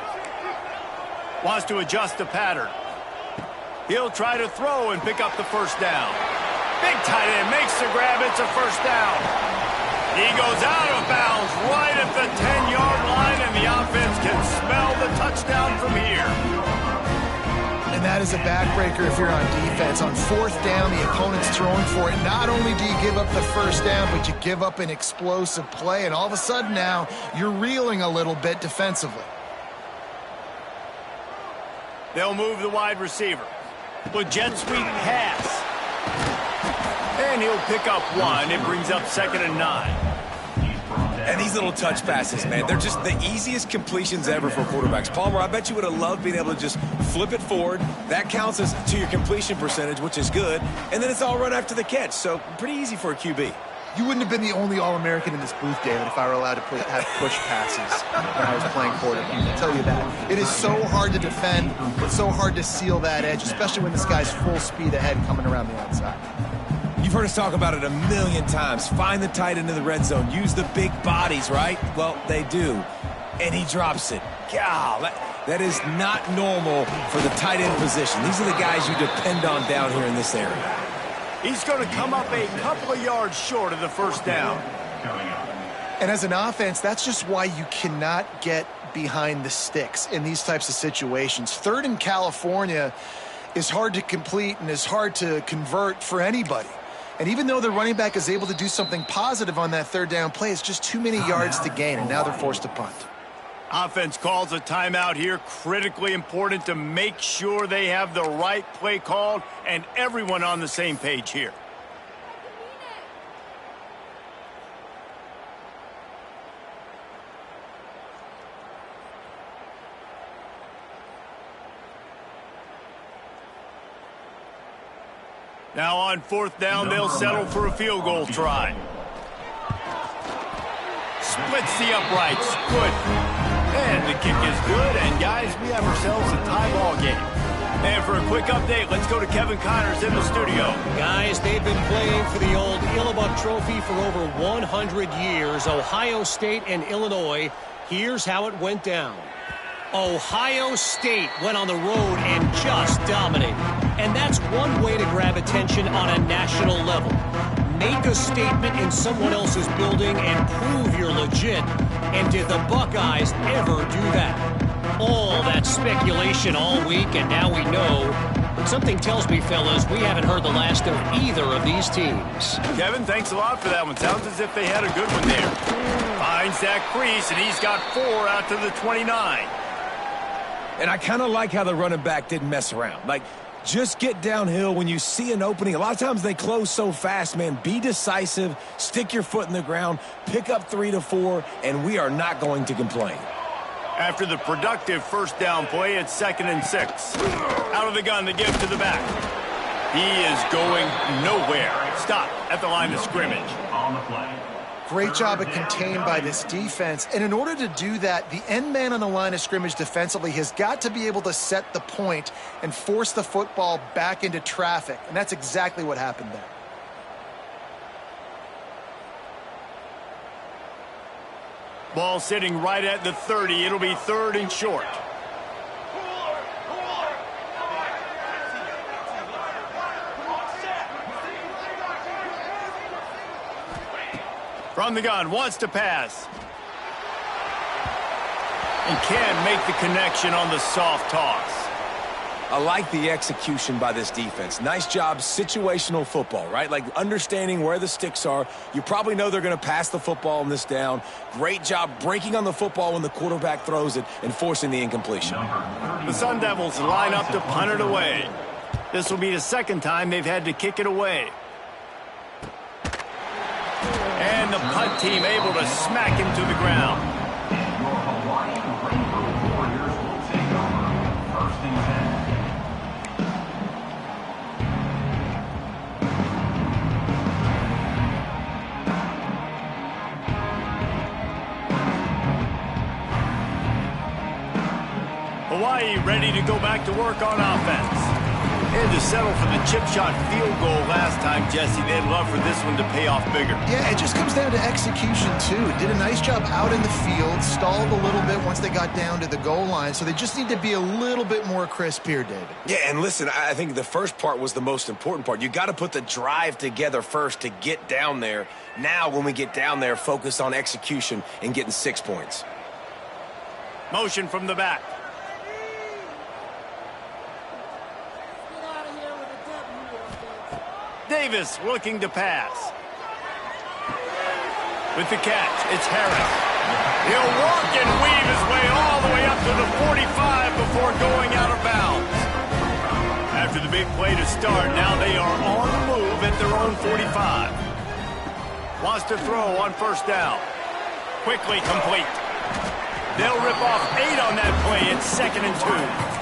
Wants to adjust the pattern. He'll try to throw and pick up the first down. Big tight end makes the grab. It's a first down. He goes out of bounds right at the 10-yard line, and the offense can smell the touchdown from here. And that is a backbreaker if you're on defense. On fourth down, the opponent's throwing for it. Not only do you give up the first down, but you give up an explosive play, and all of a sudden now you're reeling a little bit defensively. They'll move the wide receiver. The jet sweep pass. And he'll pick up one. It brings up 2nd and 9. And these little touch passes, man, they're just the easiest completions ever for quarterbacks. Palmer, I bet you would have loved being able to just flip it forward. That counts as to your completion percentage, which is good. And then it's all run after the catch. So pretty easy for a QB. You wouldn't have been the only All-American in this booth, David, if I were allowed to have push passes when I was playing quarterback. I'll tell you that. It is so hard to defend. It's so hard to seal that edge, especially when this guy's full speed ahead coming around the outside. You've heard us talk about it a million times. Find the tight end in the red zone. Use the big bodies, right? Well, they do. And he drops it. God, that is not normal for the tight end position. These are the guys you depend on down here in this area. He's going to come up a couple of yards short of the first down. And as an offense, that's just why you cannot get behind the sticks in these types of situations. Third in California is hard to complete and is hard to convert for anybody. And even though the running back is able to do something positive on that third down play, it's just too many yards to gain, and now they're forced to punt. Offense calls a timeout here. Critically important to make sure they have the right play called and everyone on the same page here. Now on fourth down, they'll settle for a field goal try. Splits the uprights. Good. And the kick is good. And, guys, we have ourselves a tie ball game. And for a quick update, let's go to Kevin Connors in the studio. Guys, they've been playing for the old Illibut Trophy for over 100 years. Ohio State and Illinois. Here's how it went down. Ohio State went on the road and just dominated. And that's one way to grab attention on a national level. Make a statement in someone else's building and prove you're legit. And did the Buckeyes ever do that? All that speculation all week, and now we know. But something tells me, fellas, we haven't heard the last of either of these teams. Kevin, thanks a lot for that one. Sounds as if they had a good one there. Finds that crease, and he's got 4 out to the 29. And I kind of like how the running back didn't mess around. Like, just get downhill when you see an opening. A lot of times they close so fast, man. Be decisive, stick your foot in the ground, pick up 3 to 4, and we are not going to complain. After the productive first down play, it's 2nd and 6. Out of the gun, they give to the back. He is going nowhere. Stop at the line of scrimmage. On the play. Great job of contained by this defense. And in order to do that, the end man on the line of scrimmage defensively has got to be able to set the point and force the football back into traffic. And that's exactly what happened there. Ball sitting right at the 30. It'll be 3rd and short. From the gun, wants to pass. And can't make the connection on the soft toss. I like the execution by this defense. Nice job, situational football, right? Like understanding where the sticks are. You probably know they're going to pass the football on this down. Great job breaking on the football when the quarterback throws it and forcing the incompletion. The Sun Devils line up to punt it away. This will be the second time they've had to kick it away. And the punt team able to smack him to the ground. Your Hawaii Rainbow Warriors will take over 1st and 10. Hawaii ready to go back to work on offense. And to settle for the chip shot field goal last time, Jesse. They'd love for this one to pay off bigger. Yeah, it just comes down to execution, too. Did a nice job out in the field, stalled a little bit once they got down to the goal line, so they just need to be a little bit more crisp here, David. Yeah, and listen, I think the first part was the most important part. You got to put the drive together first to get down there. Now, when we get down there, focus on execution and getting 6 points. Motion from the back. Davis looking to pass. With the catch, it's Harris. He'll work and weave his way all the way up to the 45 before going out of bounds. After the big play to start, now they are on the move at their own 45. Wants to throw on 1st down. Quickly complete. They'll rip off 8 on that play. It's 2nd and 2.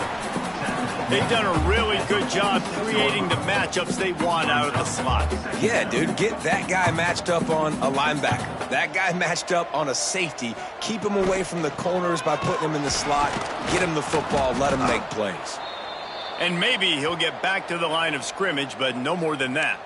They've done a really good job creating the matchups they want out of the slot. Yeah, dude, get that guy matched up on a linebacker. That guy matched up on a safety. Keep him away from the corners by putting him in the slot. Get him the football. Let him make plays. And maybe he'll get back to the line of scrimmage, but no more than that.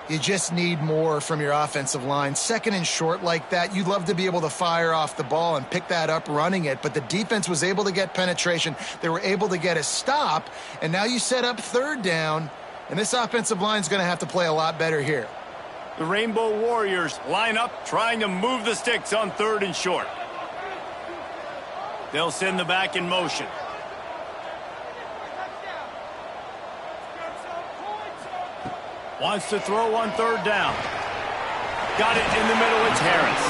You just need more from your offensive line. 2nd and short like that, you'd love to be able to fire off the ball and pick that up running it, but the defense was able to get penetration. They were able to get a stop, and now you set up 3rd down, and this offensive line is going to have to play a lot better here. The Rainbow Warriors line up, trying to move the sticks on 3rd and short. They'll send the back in motion. Wants to throw on 3rd down. Got it in the middle, it's Harris.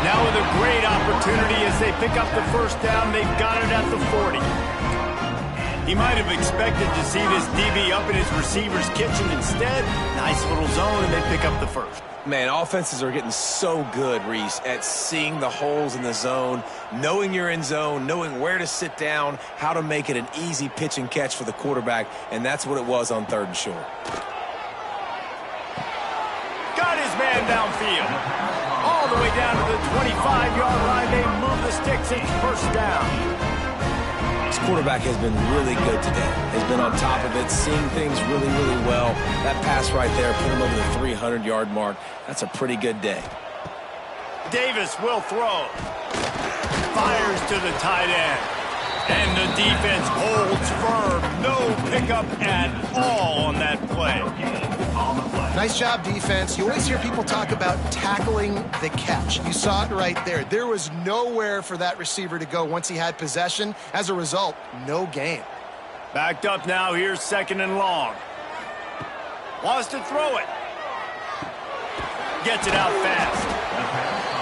Now with a great opportunity as they pick up the 1st down, they've got it at the 40. He might have expected to see this DB up in his receiver's kitchen. Instead, nice little zone, and they pick up the 1st. Man, offenses are getting so good, Reese, at seeing the holes in the zone, knowing you're in zone, knowing where to sit down, how to make it an easy pitch and catch for the quarterback, and that's what it was on 3rd and short. Got his man downfield. All the way down to the 25-yard line. They move the sticks. It's 1st down. This quarterback has been really good today. Has been on top of it, seeing things really, really well. That pass right there put him over the 300-yard mark. That's a pretty good day. Davis will throw. Fires to the tight end. And the defense holds firm. No pickup at all on that play. Nice job, defense. You always hear people talk about tackling the catch. You saw it right there. There was nowhere for that receiver to go once he had possession. As a result, no gain. Backed up now. Here's 2nd and long. Wants to throw it. Gets it out fast.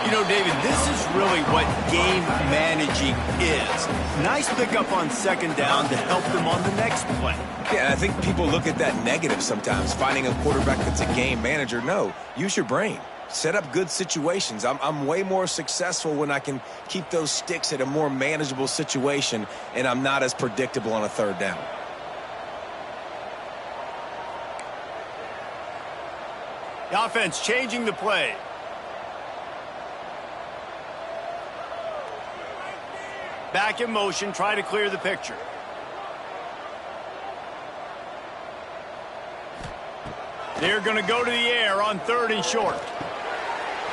You know, David, this is really what game managing is. Nice pickup on 2nd down to help them on the next play. Yeah, and I think people look at that negative sometimes, finding a quarterback that's a game manager. No, use your brain. Set up good situations. I'm way more successful when I can keep those sticks at a more manageable situation, and I'm not as predictable on a 3rd down. The offense changing the play. Back in motion, try to clear the picture. They're going to go to the air on 3rd and short.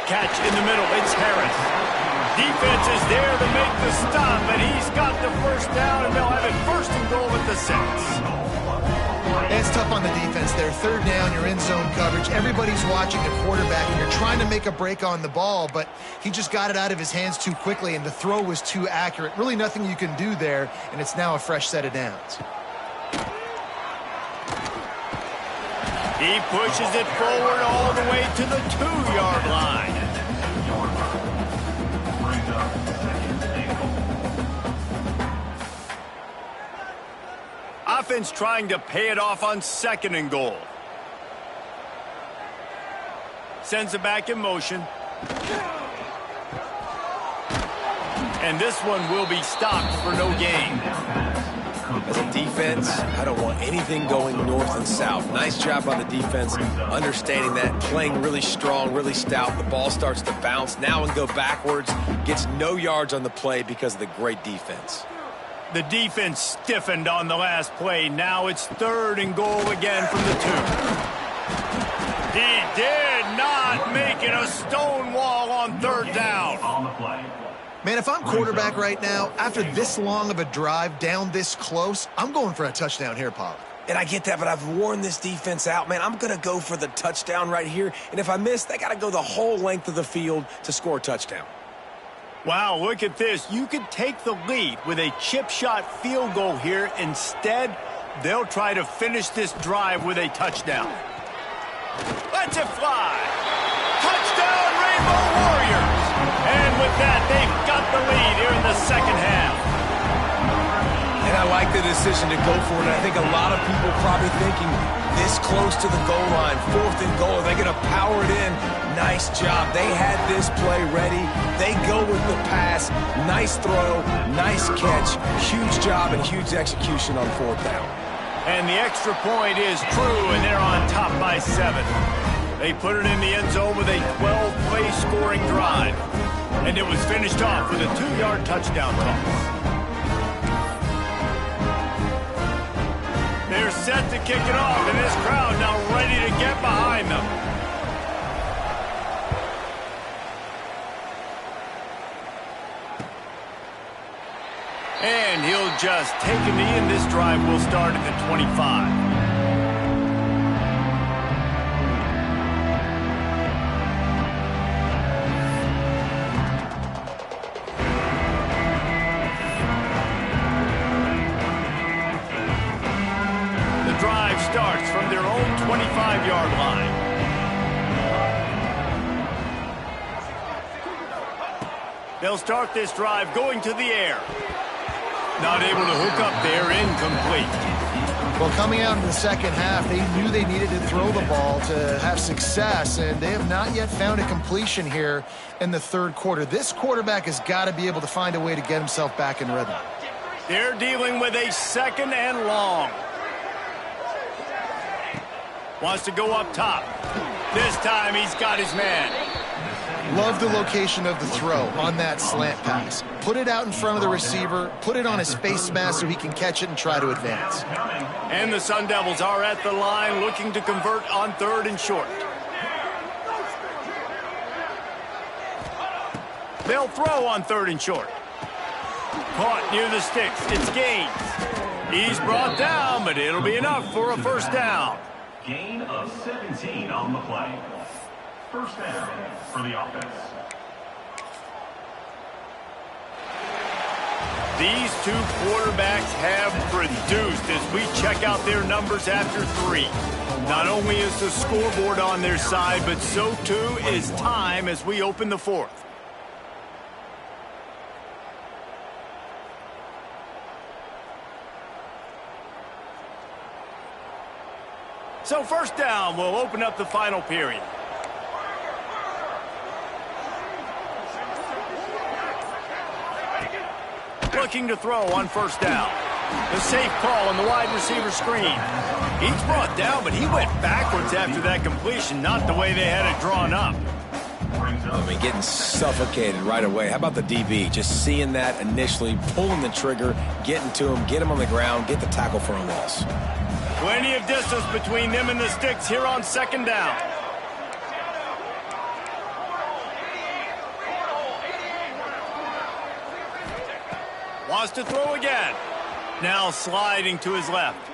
Catch in the middle. It's Harris. Defense is there to make the stop, and he's got the first down, and they'll have it 1st and goal at the 6. It's tough on the defense there. 3rd down, you're in zone coverage. Everybody's watching the quarterback, and you're trying to make a break on the ball, but he just got it out of his hands too quickly, and the throw was too accurate. Really nothing you can do there, and it's now a fresh set of downs. He pushes it forward all the way to the 2-yard line. Offense trying to pay it off on 2nd and goal. Sends it back in motion. And this one will be stopped for no gain. As a defense, I don't want anything going north and south. Nice job on the defense, understanding that, playing really strong, really stout. The ball starts to bounce now and go backwards. Gets no yards on the play because of the great defense. The defense stiffened on the last play. Now it's 3rd and goal again from the 2. He did not make it a stone wall on 3rd down. Man, if I'm quarterback right now, after this long of a drive down this close, I'm going for a touchdown here, Pollard. And I get that, but I've worn this defense out. Man, I'm going to go for the touchdown right here. And if I miss, they got to go the whole length of the field to score a touchdown. Wow, look at this. You could take the lead with a chip shot field goal here. Instead, they'll try to finish this drive with a touchdown. Let's it fly. Touchdown, Rainbow Warriors. And with that, they've got the lead here in the 2nd half. And I like the decision to go for it. And I think a lot of people probably thinking this close to the goal line, 4th and goal, are they going to power it in? Nice job. They had this play ready. They go with the pass. Nice throw, nice catch. Huge job and huge execution on 4th down. And the extra point is true, and they're on top by 7. They put it in the end zone with a 12-play scoring drive. And it was finished off with a 2-yard touchdown toss. They're set to kick it off, and this crowd now ready to get behind them. And he'll just take a knee, and this drive will start at the 25. Starts from their own 25-yard line. They'll start this drive going to the air. Not able to hook up there, incomplete. Well, coming out in the 2nd half, they knew they needed to throw the ball to have success, and they have not yet found a completion here in the 3rd quarter. This quarterback has got to be able to find a way to get himself back in rhythm. They're dealing with a 2nd and long. Wants to go up top. This time he's got his man. Love the location of the throw on that slant pass. Put it out in front of the receiver, put it on his face mask so he can catch it and try to advance. And the Sun Devils are at the line looking to convert on 3rd and short. They'll throw on 3rd and short. Caught near the sticks. It's Gaines. He's brought down, but it'll be enough for a 1st down. Gain of 17 on the play. 1st down for the offense. These 2 quarterbacks have produced as we check out their numbers after 3. Not only is the scoreboard on their side, but so too is time as we open the 4th. So 1st down will open up the final period. Looking to throw on 1st down. The safe call on the wide receiver screen. He's brought down, but he went backwards after that completion, not the way they had it drawn up. I mean, getting suffocated right away. How about the DB? Just seeing that initially, pulling the trigger, getting to him, get him on the ground, get the tackle for a loss. Plenty of distance between them and the sticks here on second down. Wants to throw again. Now sliding to his left.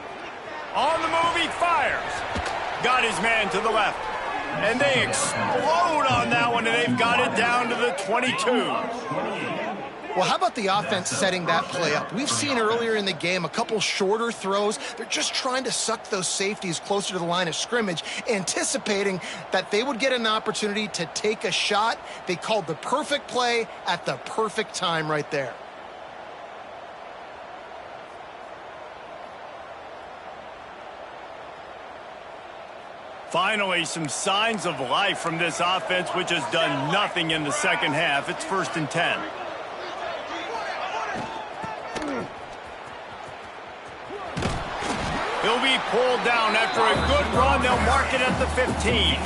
On the move, he fires. Got his man to the left. And they explode on that one, and they've got it down to the 22. Well, how about the offense setting that play up? We've seen earlier in the game a couple shorter throws. They're just trying to suck those safeties closer to the line of scrimmage, anticipating that they would get an opportunity to take a shot. They called the perfect play at the perfect time right there. Finally, some signs of life from this offense, which has done nothing in the second half. It's 1st and 10. He'll be pulled down after a good run. They'll mark it at the 15.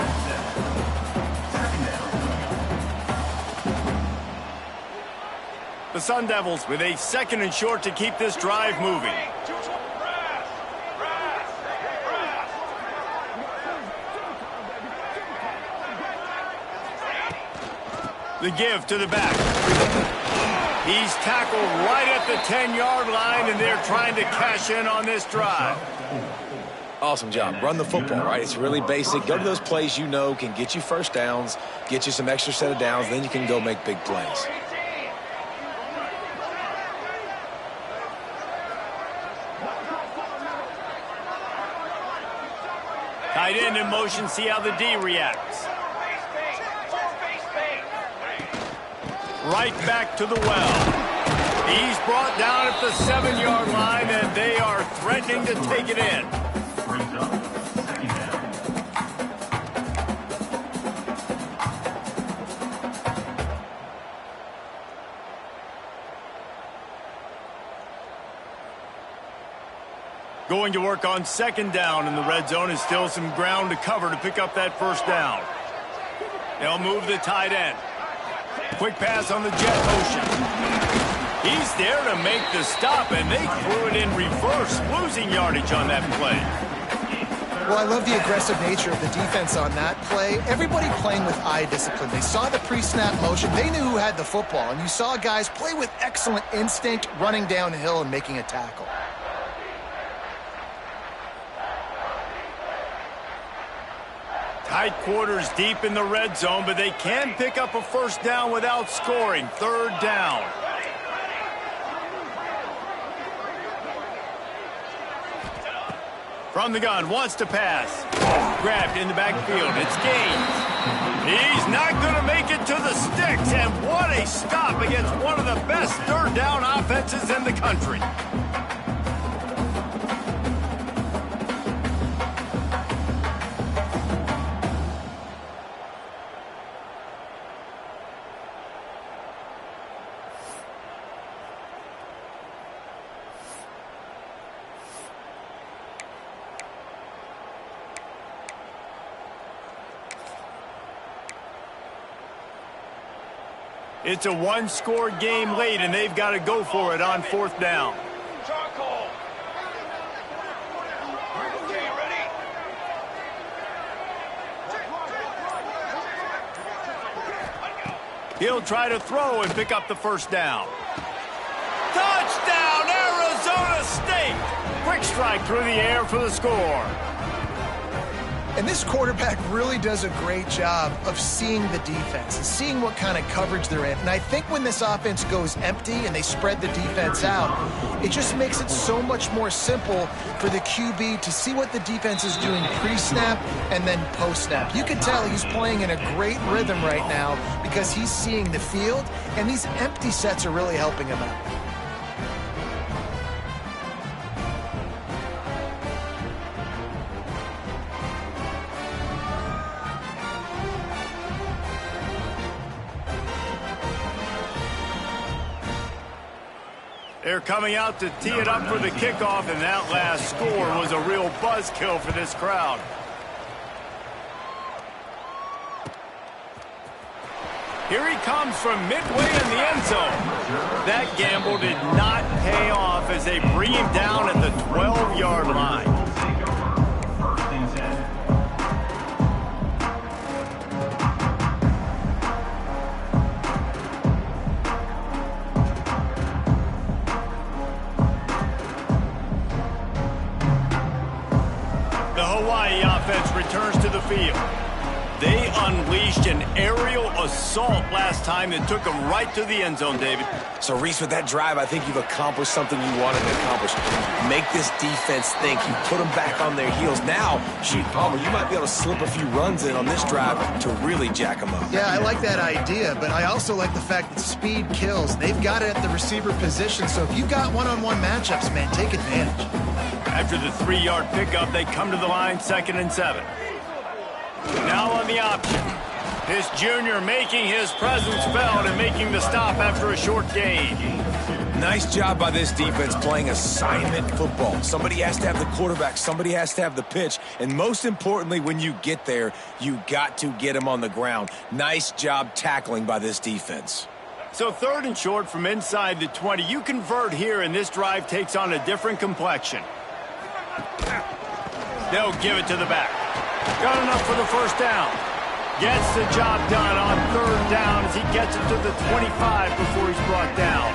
The Sun Devils with a 2nd and short to keep this drive moving. The give to the back. He's tackled right at the 10-yard line, and they're trying to cash in on this drive. Awesome job. Run the football, right? It's really basic. Go to those plays you know can get you first downs, get you some extra set of downs, then you can go make big plays. Tight end in motion, see how the D reacts. Right back to the well. He's brought down at the 7-yard line, and they are threatening to take it in. Going to work on 2nd down in the red zone, and still some ground to cover to pick up that 1st down. They'll move the tight end. Quick pass on the jet motion. He's there to make the stop, and they threw it in reverse, losing yardage on that play. Well, I love the aggressive nature of the defense on that play. Everybody playing with eye discipline. They saw the pre-snap motion. They knew who had the football, and you saw guys play with excellent instinct, running downhill and making a tackle. Tight quarters deep in the red zone, but they can pick up a 1st down without scoring. 3rd down. From the gun, wants to pass. Grabbed in the backfield. It's Gaines. He's not going to make it to the sticks, and what a stop against one of the best 3rd down offenses in the country. It's a 1-score game late, and they've got to go for it on 4th down. He'll try to throw and pick up the 1st down. Touchdown, Arizona State! Quick strike through the air for the score. And this quarterback really does a great job of seeing the defense and seeing what kind of coverage they're in. And I think when this offense goes empty and they spread the defense out, it just makes it so much more simple for the QB to see what the defense is doing pre-snap and then post-snap. You can tell he's playing in a great rhythm right now because he's seeing the field, and these empty sets are really helping him out. They're coming out to tee it up for the kickoff, and that last score was a real buzzkill for this crowd. Here he comes from midway in the end zone. That gamble did not pay off as they bring him down at the 12-yard line. First and 10. The Hawaii offense returns to the field. They unleashed an aerial assault last time that took them right to the end zone, David. So, Reese, with that drive, I think you've accomplished something you wanted to accomplish. Make this defense think. You put them back on their heels. Now, shoot, Palmer, you might be able to slip a few runs in on this drive to really jack them up. Yeah, I like that idea, but I also like the fact that speed kills. They've got it at the receiver position, so if you've got one-on-one matchups, man, take advantage. After the 3-yard pickup, they come to the line, 2nd and 7. Now on the option. This junior making his presence felt and making the stop after a short gain. Nice job by this defense playing assignment football. Somebody has to have the quarterback. Somebody has to have the pitch. And most importantly, when you get there, you got to get him on the ground. Nice job tackling by this defense. So 3rd and short from inside the 20. You convert here, and this drive takes on a different complexion. They'll give it to the back. Got enough for the first down. Gets the job done on 3rd down as he gets it to the 25 before he's brought down.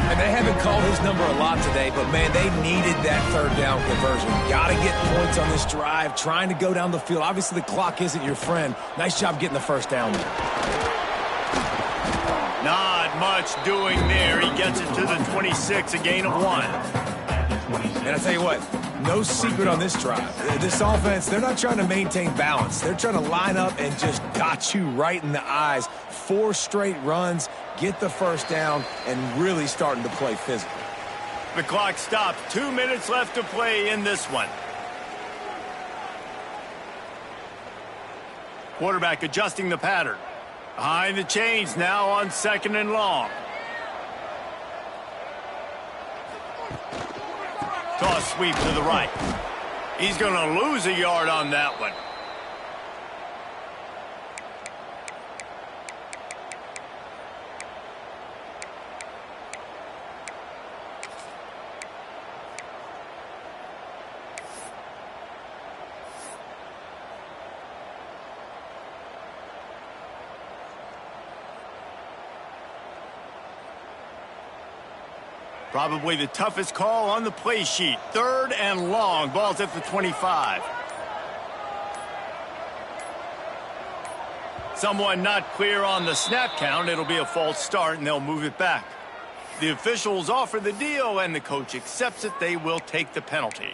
And they haven't called his number a lot today, but, man, they needed that 3rd down conversion. Got to get points on this drive, trying to go down the field. Obviously, the clock isn't your friend. Nice job getting the first down there. Not much doing there. He gets it to the 26, a gain of 1. And I tell you what, no secret on this drive. This offense, they're not trying to maintain balance. They're trying to line up and just dot you right in the eyes. 4 straight runs, get the first down, and really starting to play physical. The clock stops. 2 minutes left to play in this one. Quarterback adjusting the pattern. Behind the chains now on 2nd and long. Toss sweep to the right. He's going to lose a yard on that one. Probably the toughest call on the play sheet. 3rd and long. Ball's at the 25. Someone not clear on the snap count. It'll be a false start, and they'll move it back. The officials offer the deal, and the coach accepts it. They will take the penalty.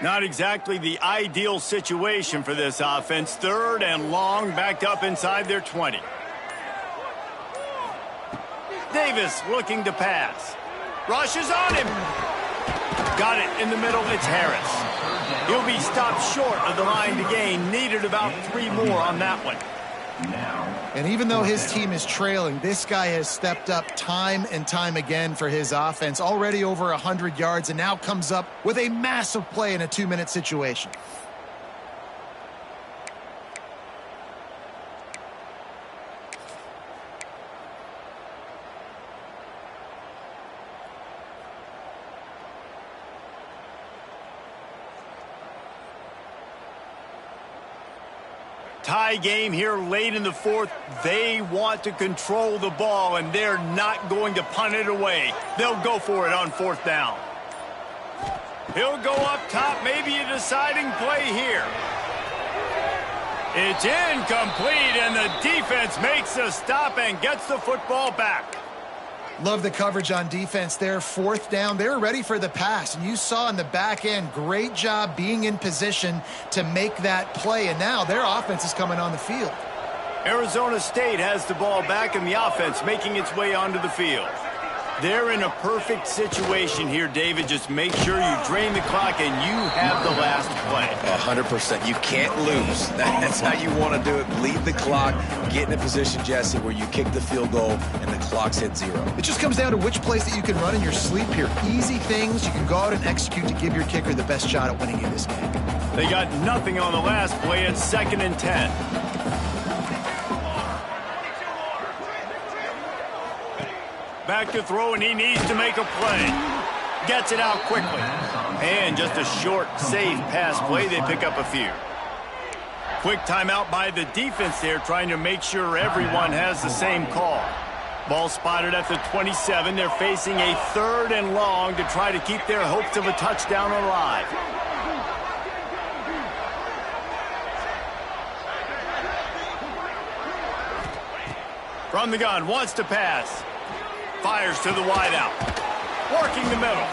Not exactly the ideal situation for this offense. 3rd and long, backed up inside their 20. Davis looking to pass. Rushes on him. Got it in the middle. It's Harris. He'll be stopped short of the line to gain. Needed about 3 more on that one. And even though his team is trailing, this guy has stepped up time and time again for his offense. Already over 100 yards and now comes up with a massive play in a 2-minute situation. Tie game here late in the 4th. They want to control the ball, and they're not going to punt it away. They'll go for it on 4th down. He'll go up top, maybe a deciding play here. It's incomplete, and the defense makes a stop and gets the football back. Love the coverage on defense there. 4th down. They were ready for the pass. And you saw in the back end, great job being in position to make that play. And now their offense is coming on the field. Arizona State has the ball back, and the offense making its way onto the field. They're in a perfect situation here, David. Just make sure you drain the clock and you have the last play. 100%. You can't lose. That's how you want to do it. Bleed the clock. Get in a position, Jesse, where you kick the field goal and the clock's hit 0. It just comes down to which plays that you can run in your sleep here. Easy things you can go out and execute to give your kicker the best shot at winning in this game. They got nothing on the last play. It's 2nd and 10. Back to throw, and he needs to make a play. Gets it out quickly. And just a short, safe pass play. They pick up a few. Quick timeout by the defense there, trying to make sure everyone has the same call. Ball spotted at the 27. They're facing a 3rd and long to try to keep their hopes of a touchdown alive. From the gun, wants to pass. Fires to the wideout. Working the middle.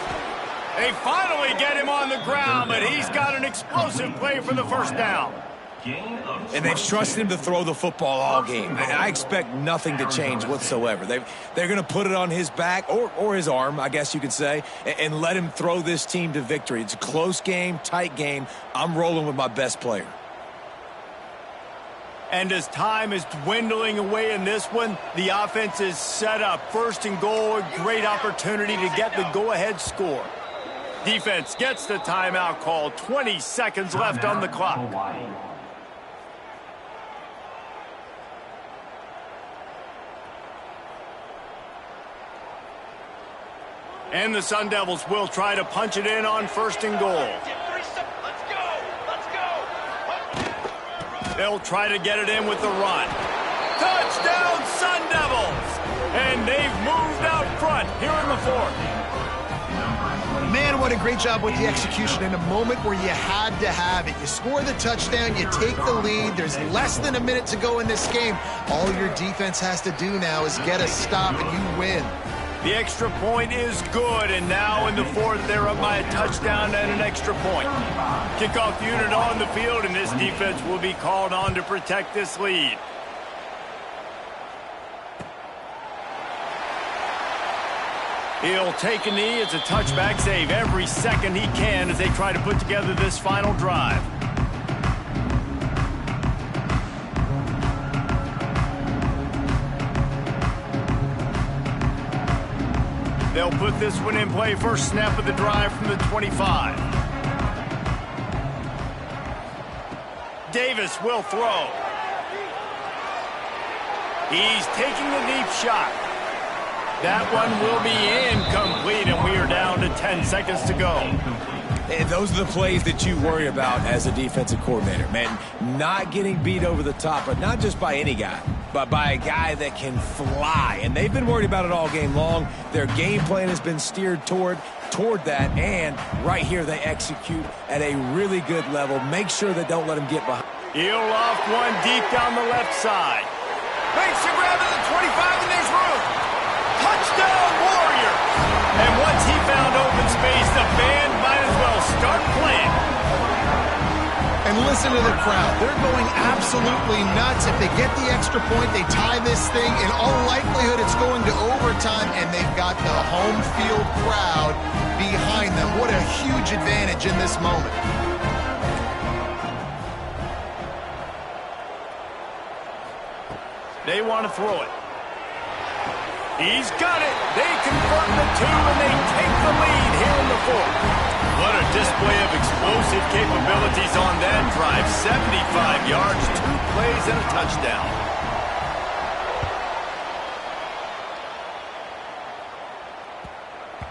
They finally get him on the ground, but he's got an explosive play for the first down. And they've trusted him to throw the football all game. I expect nothing to change whatsoever. They're going to put it on his back, or his arm, I guess you could say, and let him throw this team to victory. It's a close game, tight game. I'm rolling with my best player. And as time is dwindling away in this one, the offense is set up. 1st and goal, a great opportunity to get the go-ahead score. Defense gets the timeout call. 20 seconds left on the clock. And the Sun Devils will try to punch it in on 1st and goal. They'll try to get it in with the run. Touchdown, Sun Devils! And they've moved out front here in the 4th. Man, what a great job with the execution in a moment where you had to have it. You score the touchdown, you take the lead. There's less than a minute to go in this game. All your defense has to do now is get a stop and you win. The extra point is good, and now in the 4th, they're up by a touchdown and an extra point. Kickoff unit on the field, and this defense will be called on to protect this lead. He'll take a knee. It's a touchback save every second he can as they try to put together this final drive. They'll put this one in play. First snap of the drive from the 25. Davis will throw. He's taking a deep shot. That one will be incomplete, and we are down to 10 seconds to go. And those are the plays that you worry about as a defensive coordinator, man. Not getting beat over the top, but not just by any guy, but by a guy that can fly. And they've been worried about it all game long. Their game plan has been steered toward that, and right here they execute at a really good level. Make sure they don't let him get behind. He'll loft one deep down the left side. Makes a grab at the 25, and there's room. Touchdown, Warriors! And once he found open space, the band might as well start playing. And listen to the crowd. They're going absolutely nuts. If they get the extra point, they tie this thing. In all likelihood, it's going to overtime, and they've got the home field crowd behind them. What a huge advantage in this moment. They want to throw it. He's got it. They convert the 2, and they take the lead here in the 4th. What a display of explosive capabilities on that drive. 75 yards, 2 plays, and a touchdown.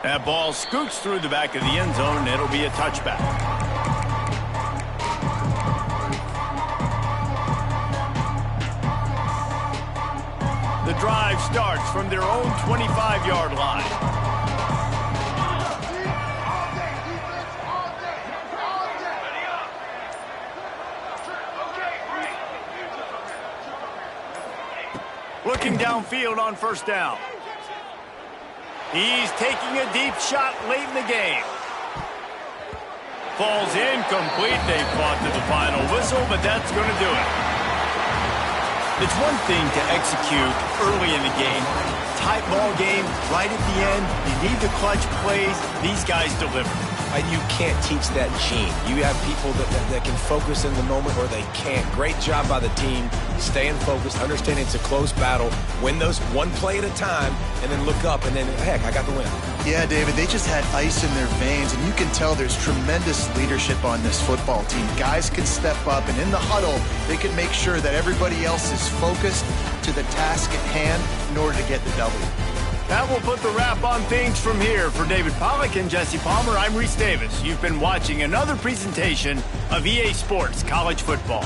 That ball scoots through the back of the end zone, and it'll be a touchback. The drive starts from their own 25-yard line. Looking downfield on first down. He's taking a deep shot late in the game. Falls incomplete. They fought to the final whistle, but that's going to do it. It's one thing to execute early in the game. tight ball game, right at the end, you need the clutch plays. These guys deliver. And you can't teach that gene. You have people that can focus in the moment or they can't. Great job by the team, staying focused, understanding it's a close battle, win those one play at a time, and then look up, and then, heck, I got the win. Yeah, David, they just had ice in their veins, and you can tell there's tremendous leadership on this football team. Guys can step up, and in the huddle, they can make sure that everybody else is focused to the task at hand in order to get the W. That will put the wrap on things from here. For David Pollack and Jesse Palmer, I'm Reese Davis. You've been watching another presentation of EA Sports College Football.